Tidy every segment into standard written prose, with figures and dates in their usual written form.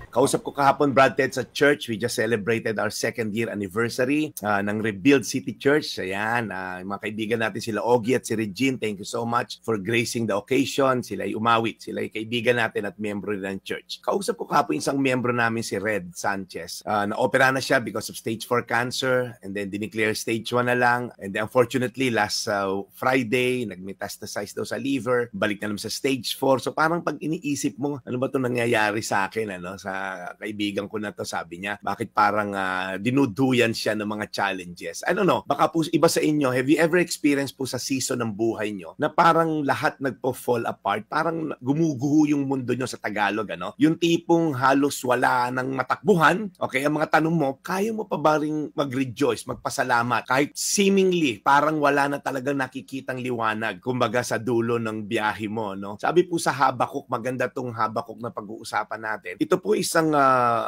Kausap ko kahapon, Brad Ted, sa church. We just celebrated our 2nd year anniversary ng Rebuild City Church. Ayan, mga kaibigan natin sila Ogie at si Regine, thank you so much for gracing the occasion. Sila ay umawit, sila ay kaibigan natin at miyembro ng church. Kausap ko kahapon isang miyembro namin, si Red Sanchez. Na-opera na siya because of stage 4 cancer, and then dineclare stage 1 na lang. And then unfortunately, last Friday, nag-metastasize daw sa liver, balik na naman sa stage 4. So parang pag iniisip mo, ano ba ito nangyayari sa akin, sa kaibigan ko na to, sabi niya, bakit parang dinuduyan siya ng mga challenges. I don't know, baka po iba sa inyo, have you ever experienced po sa season ng buhay nyo na parang lahat nagpo-fall apart, parang gumuguho yung mundo nyo sa Tagalog, yung tipong halos wala ng matakbuhan, okay, ang mga tanong mo, kaya mo pa ba ring mag-rejoice, magpasalamat, kahit seemingly parang wala na talagang nakikitang liwanag, kumbaga sa dulo ng biyahe mo, Sabi po sa Habakuk, maganda tong Habakuk na pag-uusapan natin. Ito po isang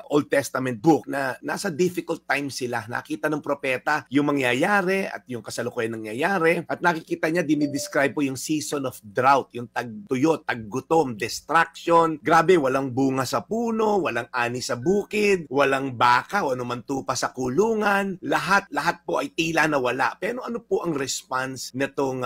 Old Testament book na nasa difficult times sila. Nakita ng propeta yung mangyayari at yung kasalukuyan nangyayari, at nakikita niya, dinidescribe po yung season of drought, yung tagtuyo, taggutom, destruction. Grabe, walang bunga sa puno, walang ani sa bukid, walang baka o anuman tupa sa kulungan. Lahat po ay tila na wala. Pero ano po ang response nitong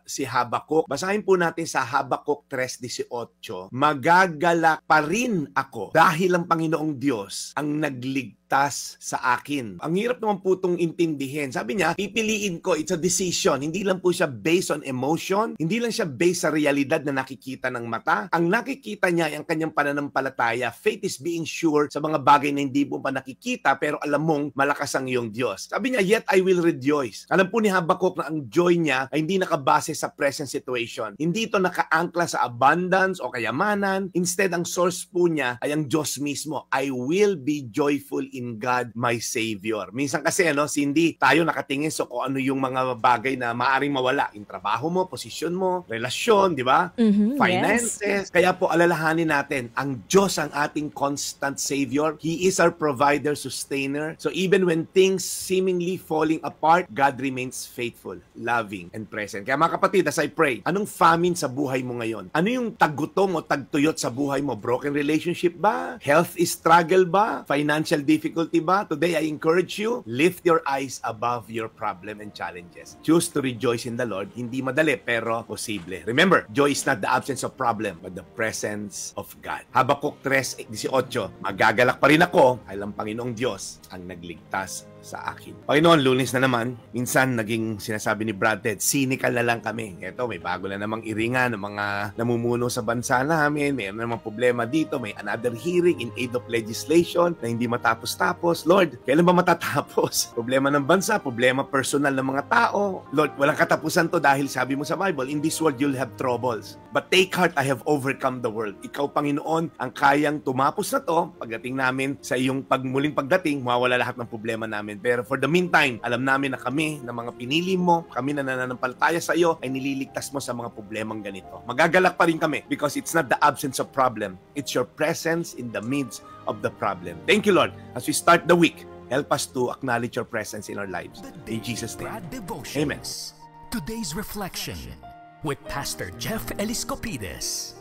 si Habakuk? Basahin po natin sa Habakuk 3:18. Magagalak pa rin ako dahil ang Panginoong Diyos ang nagligtas sa akin. Ang hirap naman po itong intindihin. Sabi niya, pipiliin ko, it's a decision. Hindi lang po siya based on emotion, hindi lang siya based sa realidad na nakikita ng mata. Ang nakikita niya ay ang kanyang pananampalataya. Faith is being sure sa mga bagay na hindi mo pa nakikita pero alam mong malakas ang iyong Diyos. Sabi niya, yet I will rejoice. Alam po ni Habakuk na ang joy niya ay hindi nakabase sa present situation. Hindi ito nakaangkla sa abundance o kayamanan. Instead, ang source po niya ay ang Diyos mismo. I will be joyful in God, my Savior. Minsan kasi, hindi tayo nakatingin sa kung ano yung mga bagay na maaaring mawala. Yung trabaho mo, posisyon mo, relasyon, di ba? Finances. Yes. Kaya po, alalahanin natin, ang Diyos ang ating constant Savior. He is our provider, sustainer. So even when things seemingly falling apart, God remains faithful, loving, and present. Kaya mga kapatid, as I pray, anong famine sa buhay mo ngayon? Ano yung taggutom o tagtuyot sa buhay mo? Broken relationship ba? Health struggle ba? Financial difficulty ba? Today, I encourage you, lift your eyes above your problem and challenges. Choose to rejoice in the Lord. Hindi madali, pero posible. Remember, joy is not the absence of problem, but the presence of God. Habakuk 3:18, magagalak pa rin ako, dahil ang Panginoong Diyos ang nagligtas sa akin. Panginoon, Lunes na naman. Minsan, naging sinasabi ni Brad Ted, cynical na lang kami. Ito, may bago na namang iringan ng mga namumuno sa bansa namin. May namang problema dito. May another hearing in aid of legislation na hindi matapos-tapos. Lord, kailan ba matatapos? Problema ng bansa, problema personal ng mga tao. Lord, walang katapusan to dahil sabi mo sa Bible, in this world you'll have troubles. But take heart, I have overcome the world. Ikaw, Panginoon, ang kayang tumapos na to. Pagdating namin sa iyong muling pagdating, mawawala lahat ng problema namin. Pero for the meantime, alam namin na kami, na mga pinili mo, kami na nananampalataya sa iyo, ay nililigtas mo sa mga problemang ganito. Magagalak pa rin kami because it's not the absence of problem. It's your presence in the midst of the problem. Thank you, Lord. As we start the week, help us to acknowledge your presence in our lives. In Jesus' name. Amen. Today's Reflection with Pastor Jeff Eliscopides.